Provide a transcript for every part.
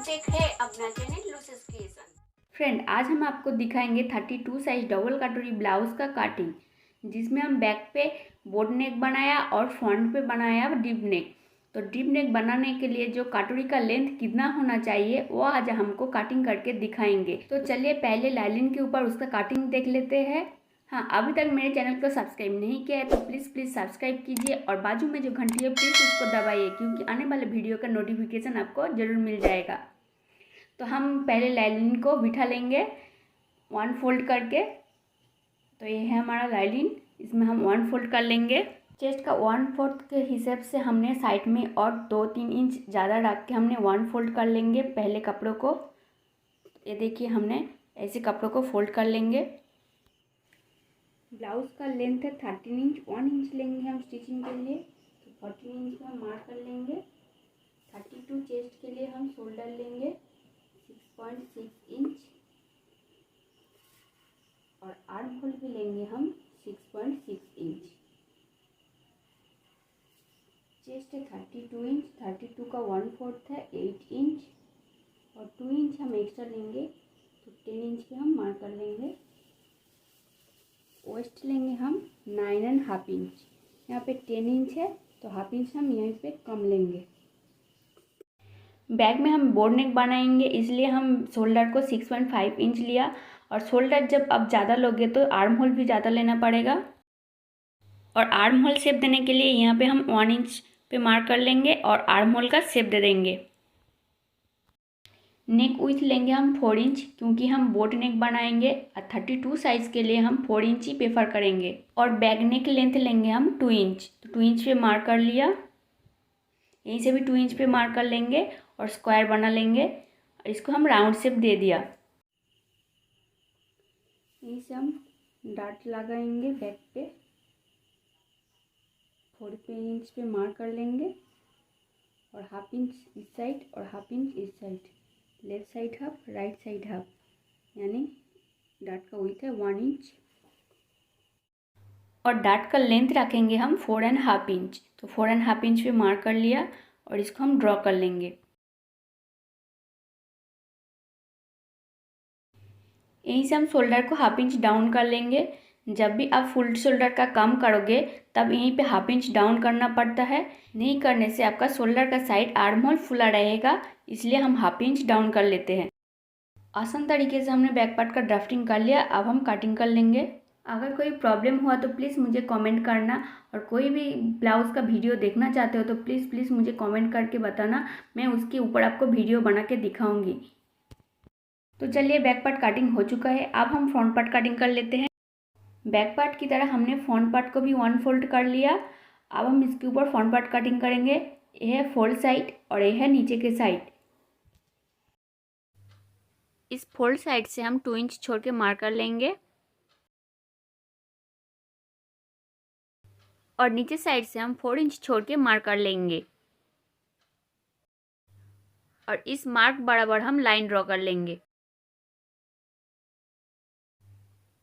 देख रहे हैं अपना चैनल लूसेस क्रिएशन। फ्रेंड, आज हम आपको दिखाएंगे 32 साइज डबल कटोरी ब्लाउज का काटिंग, जिसमें हम बैक पे बोट नेक बनाया और फ्रंट पे बनाया डीप नेक। तो डीप नेक बनाने के लिए जो कटोरी का लेंथ कितना होना चाहिए वो आज हमको काटिंग करके दिखाएंगे। तो चलिए पहले लाइनिंग के ऊपर उसका काटिंग देख लेते हैं। हाँ, अभी तक मेरे चैनल को सब्सक्राइब नहीं किया है तो प्लीज़ सब्सक्राइब कीजिए और बाजू में जो घंटी है प्लीज़ उसको दबाइए, क्योंकि आने वाले वीडियो का नोटिफिकेशन आपको ज़रूर मिल जाएगा। तो हम पहले लाइनिंग को बिठा लेंगे वन फोल्ड करके। तो ये है हमारा लाइनिंग, इसमें हम वन फोल्ड कर लेंगे। चेस्ट का 1/4 के हिसाब से हमने साइड में और 2-3 इंच ज़्यादा रख के हमने वन फोल्ड कर लेंगे पहले कपड़ों को। ये देखिए, हमने ऐसे कपड़ों को फोल्ड कर लेंगे। ब्लाउज का लेंथ है 13 इंच, 1 इंच लेंगे हम स्टिचिंग के लिए। तो 14 इंच में हम मार्क कर लेंगे। 32 चेस्ट के लिए हम शोल्डर लेंगे 6.6 इंच और आर्म होल भी लेंगे हम 6.6 इंच। चेस्ट है 32 इंच, 32 का 1/4 है 8 इंच और 2 इंच हम एक्स्ट्रा लेंगे, तो 10 इंच पे हम मार्क कर लेंगे। वेस्ट लेंगे हम 9.5 इंच, यहाँ पे 10 इंच है तो हाफ इंच हम यहीं पे कम लेंगे। बैक में हम बोट नेक बनाएंगे, इसलिए हम शोल्डर को 6.5 इंच लिया। और शोल्डर जब आप ज़्यादा लोगे तो आर्म होल भी ज़्यादा लेना पड़ेगा। और आर्म होल शेप देने के लिए यहाँ पे हम 1 इंच पे मार्क कर लेंगे और आर्म होल का शेप दे देंगे। नेक विड्थ लेंगे हम 4 इंच, क्योंकि हम बोट नेक बनाएंगे और 32 साइज़ के लिए हम 4 इंच ही प्रेफर करेंगे। और बैक नेक लेंथ लेंगे हम 2 इंच, तो 2 इंच पे मार्क कर लिया। यहीं से भी 2 इंच पे मार्क कर लेंगे और स्क्वायर बना लेंगे और इसको हम राउंड शेप दे दिया। यहीं से हम डाट लगाएंगे बैक पे, 4 इंच पे मार्क कर लेंगे और हाफ इंच इस साइड और हाफ इंच इस side, left side half right side half, यानी डाट का विड्थ है 1 इंच। और डाट का लेंथ रखेंगे हम 4.5 इंच, तो 4.5 इंच पे मार्क कर लिया और इसको हम ड्रॉ कर लेंगे। यहीं से हम शोल्डर को हाफ इंच डाउन कर लेंगे। जब भी आप फुल शोल्डर का कम करोगे तब यहीं पे हाफ इंच डाउन करना पड़ता है, नहीं करने से आपका शोल्डर का साइड आर्म होल फुला रहेगा, इसलिए हम हाफ इंच डाउन कर लेते हैं। आसान तरीके से हमने बैक पार्ट का ड्राफ्टिंग कर लिया, अब हम कटिंग कर लेंगे। अगर कोई प्रॉब्लम हुआ तो प्लीज़ मुझे कमेंट करना, और कोई भी ब्लाउज़ का वीडियो देखना चाहते हो तो प्लीज़ मुझे कमेंट करके बताना, मैं उसके ऊपर आपको वीडियो बना के दिखाऊंगी। तो चलिए, बैक पार्ट कटिंग हो चुका है, अब हम फ्रंट पार्ट कटिंग कर लेते हैं। बैक पार्ट की तरह हमने फ्रंट पार्ट को भी वन फोल्ड कर लिया। अब हम इसके ऊपर फ्रंट पार्ट कटिंग करेंगे। यह है फोल्ड साइड और यह है नीचे के साइड। इस फोल्ड साइड से हम 2 इंच छोड़ के मार्क कर लेंगे और नीचे साइड से हम 4 इंच छोड़ के मार्क कर लेंगे और इस मार्क बराबर हम लाइन ड्रॉ कर लेंगे।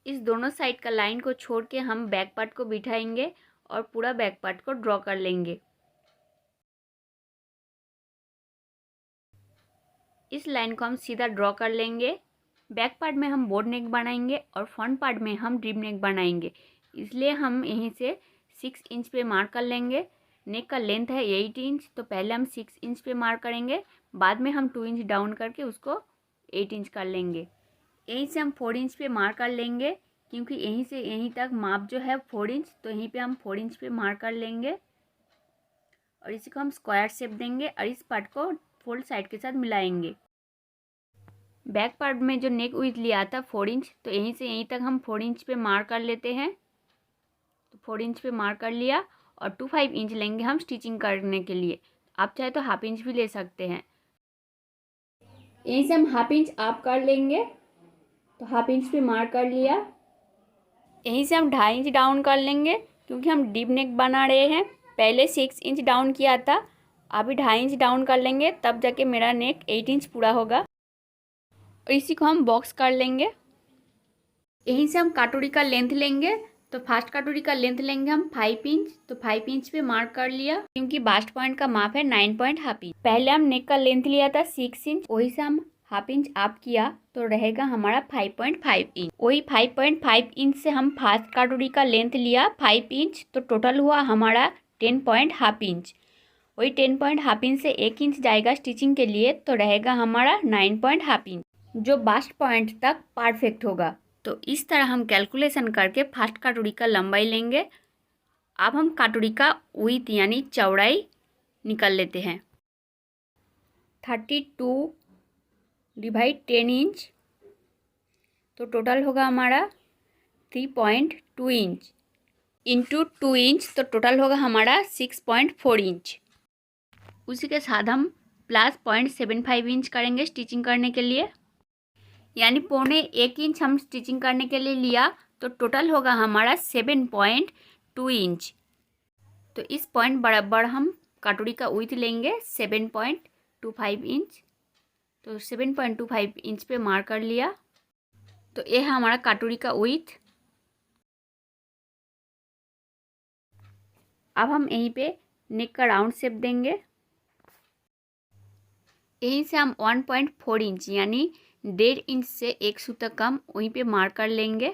इस दोनों साइड का लाइन को छोड़ के हम बैक पार्ट को बिठाएंगे और पूरा बैक पार्ट को ड्रॉ कर लेंगे। इस लाइन को हम सीधा ड्रॉ कर लेंगे। बैक पार्ट में हम बोट नेक बनाएंगे और फ्रंट पार्ट में हम ड्रीप नेक बनाएंगे, इसलिए हम यहीं से 6 इंच पे मार्क कर लेंगे। नेक का लेंथ है 8 इंच, तो पहले हम 6 इंच पे मार्क करेंगे, बाद में हम 2 इंच डाउन करके उसको 8 इंच कर लेंगे। यहीं से हम 4 इंच पे मार्क कर लेंगे, क्योंकि यहीं से यहीं तक माप जो है 4 इंच, तो यहीं पे हम 4 इंच पे मार्क कर लेंगे और इसी को हम स्क्वायर शेप देंगे और इस पार्ट को फोल्ड साइड के साथ मिलाएंगे। बैक पार्ट में जो नेक विड्थ लिया था 4 इंच, तो यहीं से यहीं तक हम 4 इंच पे मार्क कर लेते हैं। तो 4 इंच पे मार्क कर लिया और 2.5 इंच लेंगे हम स्टिचिंग करने के लिए। आप चाहे तो हाफ इंच भी ले सकते हैं। यहीं से हम हाफ इंच आप कर लेंगे, तो हाफ इंच पे मार्क कर लिया। यहीं से हम 2.5 इंच डाउन कर लेंगे, क्योंकि हम डीप नेक बना रहे हैं। पहले 6 इंच डाउन किया था, अभी 2.5 इंच डाउन कर लेंगे, तब जाके मेरा नेक 8 इंच पूरा होगा। और इसी को हम बॉक्स कर लेंगे। यहीं से हम कटोरी का लेंथ लेंगे, तो फर्स्ट कटोरी का लेंथ लेंगे हम 5 इंच। तो 5 इंच पे मार्क कर लिया, क्योंकि बास्ट पॉइंट का माप है 9.5 इंच। पहले हम नेक का लेंथ लिया था 6 इंच, वही से हम हाफ इंच अप किया तो रहेगा हमारा 5.5 इंच। वही 5.5 इंच से हम फर्स्ट कटोरी का लेंथ लिया 5 इंच, तो टोटल हुआ हमारा 10.5 इंच। वही 10.5 इंच से 1 इंच जाएगा स्टिचिंग के लिए, तो रहेगा हमारा 9.5 इंच, जो बास्ट पॉइंट तक परफेक्ट होगा। तो इस तरह हम कैलकुलेशन करके फर्स्ट कटोरी का लंबाई लेंगे। अब हम कटोरी का विड्थ यानी चौड़ाई निकाल लेते हैं। 32 डिवाइड 10 इंच, तो टोटल होगा हमारा 3.2 इंच इंटू 2 इंच, तो टोटल होगा हमारा 6.4 इंच। उसी के साथ हम प्लस 0.75 इंच करेंगे स्टिचिंग करने के लिए, यानी 0.25 इंच हम स्टिचिंग करने के लिए लिया, तो टोटल होगा हमारा 7.2 इंच। तो इस पॉइंट बराबर हम कटोरी का विड्थ लेंगे 7.25 इंच। तो 7.25 इंच पे मार्क कर लिया। तो ये है हमारा कटोरी का विड्थ। अब हम यहीं पे नेक का राउंड शेप देंगे। यहीं से हम 1.4 इंच यानी 1.5 इंच से 1 सूता कम वहीं पे मार्क कर लेंगे,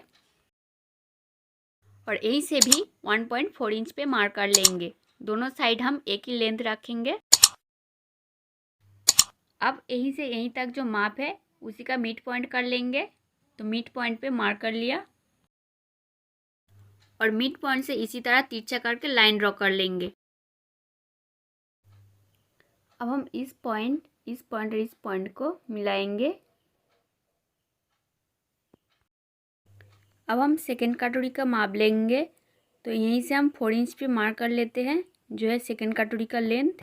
और यहीं से भी 1.4 इंच पे मार्क कर लेंगे। दोनों साइड हम एक ही लेंथ रखेंगे। अब यहीं से यहीं तक जो माप है उसी का मिड पॉइंट कर लेंगे। तो मिड पॉइंट पे मार्क कर लिया, और मिड पॉइंट से इसी तरह तिरछा करके लाइन ड्रॉ कर लेंगे। अब हम इस पॉइंट और इस पॉइंट को मिलाएंगे। अब हम सेकेंड कटोरी का माप लेंगे। तो यहीं से हम 4 इंच पे मार्क कर लेते हैं, जो है सेकेंड कटोरी का लेंथ,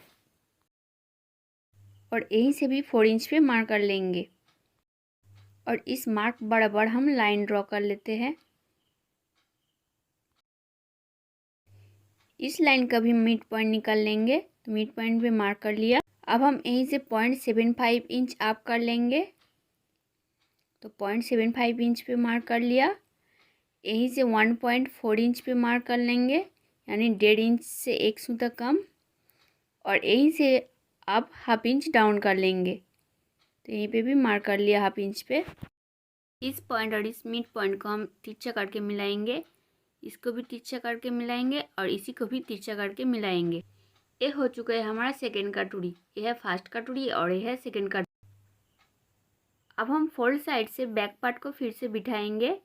और यहीं से भी 4 इंच पे मार्क कर लेंगे, और इस मार्क बराबर हम लाइन ड्रॉ कर लेते हैं। इस लाइन का भी मिड पॉइंट निकाल लेंगे। तो मिड पॉइंट पे मार्क कर लिया। अब हम यहीं से 0.75 इंच अप कर लेंगे। तो 0.75 इंच पे मार्क कर लिया। यहीं से 1.4 इंच पे मार्क कर लेंगे, यानी 1.5 इंच से 1 सूता कम, और यहीं से अब हाफ इंच डाउन कर लेंगे। तो यहीं पे भी मार्क कर लिया हाफ इंच पे। इस पॉइंट और इस मिड पॉइंट को हम तिरछा करके मिलाएंगे। इसको भी तिरछा करके मिलाएंगे, और इसी को भी तिरछा करके मिलाएंगे। ये हो चुका है हमारा सेकेंड कटोरी। ये है फर्स्ट कटोरी और ये है सेकेंड कटोरी। अब हम फोल्ड साइड से बैक पार्ट को फिर से बिठाएंगे,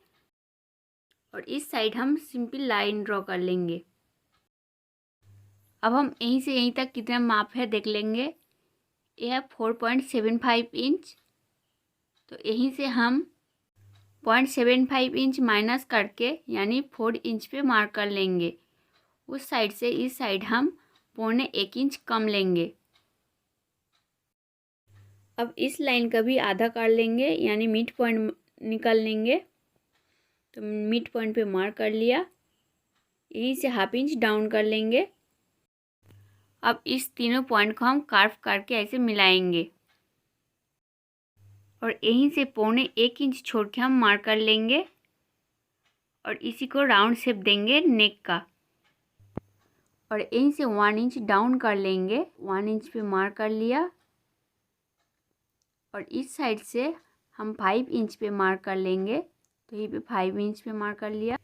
और इस साइड हम सिंपल लाइन ड्रॉ कर लेंगे। अब हम यहीं से यहीं तक कितना माप है देख लेंगे। यह है 4.75 इंच। तो यहीं से हम 0.75 इंच माइनस करके यानी 4 इंच पे मार्क कर लेंगे। उस साइड से इस साइड हम 0.25 इंच कम लेंगे। अब इस लाइन का भी आधा कर लेंगे, यानी मिड पॉइंट निकाल लेंगे। तो मिड पॉइंट पे मार्क कर लिया। यहीं से हाफ इंच डाउन कर लेंगे। अब इस तीनों पॉइंट को हम कार्व करके ऐसे मिलाएंगे, और यहीं से 0.25 इंच छोड़ के हम मार्क कर लेंगे, और इसी को राउंड शेप देंगे नेक का। और यहीं से 1 इंच डाउन कर लेंगे। 1 इंच पे मार्क कर लिया, और इस साइड से हम 5 इंच पे मार्क कर लेंगे। तो यहीं पे 5 इंच पे मार्क कर लिया।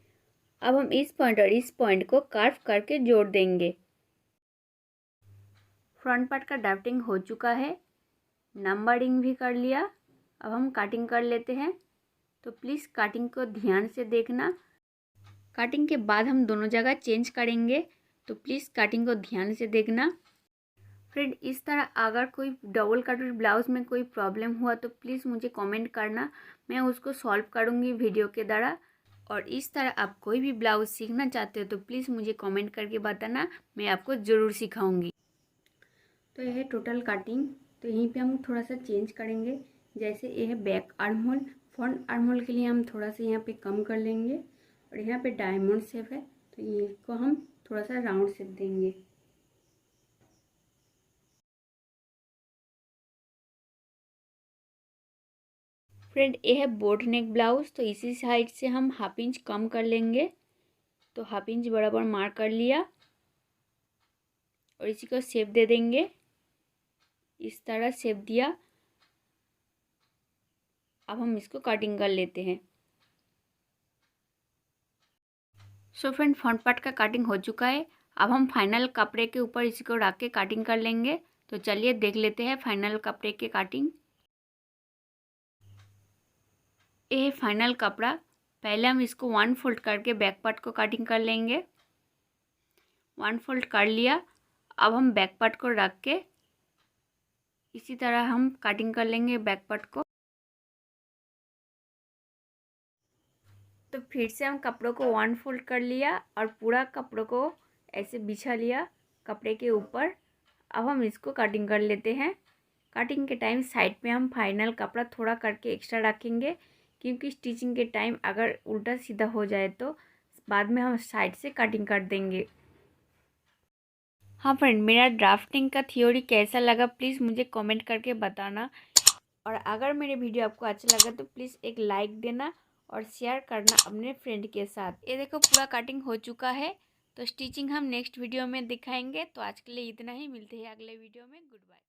अब हम इस पॉइंट और इस पॉइंट को कार्व करके जोड़ देंगे। फ्रंट पार्ट का ड्राफ्टिंग हो चुका है, नंबरिंग भी कर लिया। अब हम कटिंग कर लेते हैं। तो प्लीज़ कटिंग को ध्यान से देखना। कटिंग के बाद हम दोनों जगह चेंज करेंगे, तो प्लीज़ कटिंग को ध्यान से देखना। फ्रेंड, इस तरह अगर कोई डबल कटोरी ब्लाउज़ में कोई प्रॉब्लम हुआ तो प्लीज़ मुझे कमेंट करना, मैं उसको सॉल्व करूँगी वीडियो के द्वारा। और इस तरह आप कोई भी ब्लाउज़ सीखना चाहते हो तो प्लीज़ मुझे कमेंट करके बताना, मैं आपको ज़रूर सिखाऊंगी। तो यह है टोटल कटिंग। तो यहीं पे हम थोड़ा सा चेंज करेंगे। जैसे ये है back arm hole, front arm hole के लिए हम थोड़ा सा यहाँ पे कम कर लेंगे, और यहाँ पे डायमंड शेप है तो इसको हम थोड़ा सा राउंड शेप देंगे। फ्रेंड, ये है बोट नेक ब्लाउज। तो इसी साइड से हम हाफ इंच कम कर लेंगे, तो 1/2 इंच बराबर मार्क कर लिया और इसी को शेप दे देंगे। इस तरह शेप दिया। अब हम इसको कटिंग कर लेते हैं। सो फ्रेंड, फ्रंट पार्ट का कटिंग हो चुका है। अब हम फाइनल कपड़े के ऊपर इसी को रख के कटिंग कर लेंगे। तो चलिए देख लेते हैं फाइनल कपड़े के कटिंग। ये है फाइनल कपड़ा। पहले हम इसको 1 फोल्ड करके बैक पार्ट को कटिंग कर लेंगे। 1 फोल्ड कर लिया। अब हम बैक पार्ट को रख के इसी तरह हम कटिंग कर लेंगे बैक पार्ट को। तो फिर से हम कपड़ों को 1 फोल्ड कर लिया और पूरा कपड़ों को ऐसे बिछा लिया कपड़े के ऊपर। अब हम इसको कटिंग कर लेते हैं। कटिंग के टाइम साइड में हम फाइनल कपड़ा थोड़ा करके एक्स्ट्रा रखेंगे, क्योंकि स्टिचिंग के टाइम अगर उल्टा सीधा हो जाए तो बाद में हम साइड से कटिंग कर देंगे। हाँ फ्रेंड, मेरा ड्राफ्टिंग का थ्योरी कैसा लगा प्लीज़ मुझे कमेंट करके बताना। और अगर मेरे वीडियो आपको अच्छा लगा तो प्लीज़ एक लाइक देना और शेयर करना अपने फ्रेंड के साथ। ये देखो पूरा कटिंग हो चुका है। तो स्टिचिंग हम नेक्स्ट वीडियो में दिखाएंगे। तो आज के लिए इतना ही, मिलते हैं अगले वीडियो में। Good bye.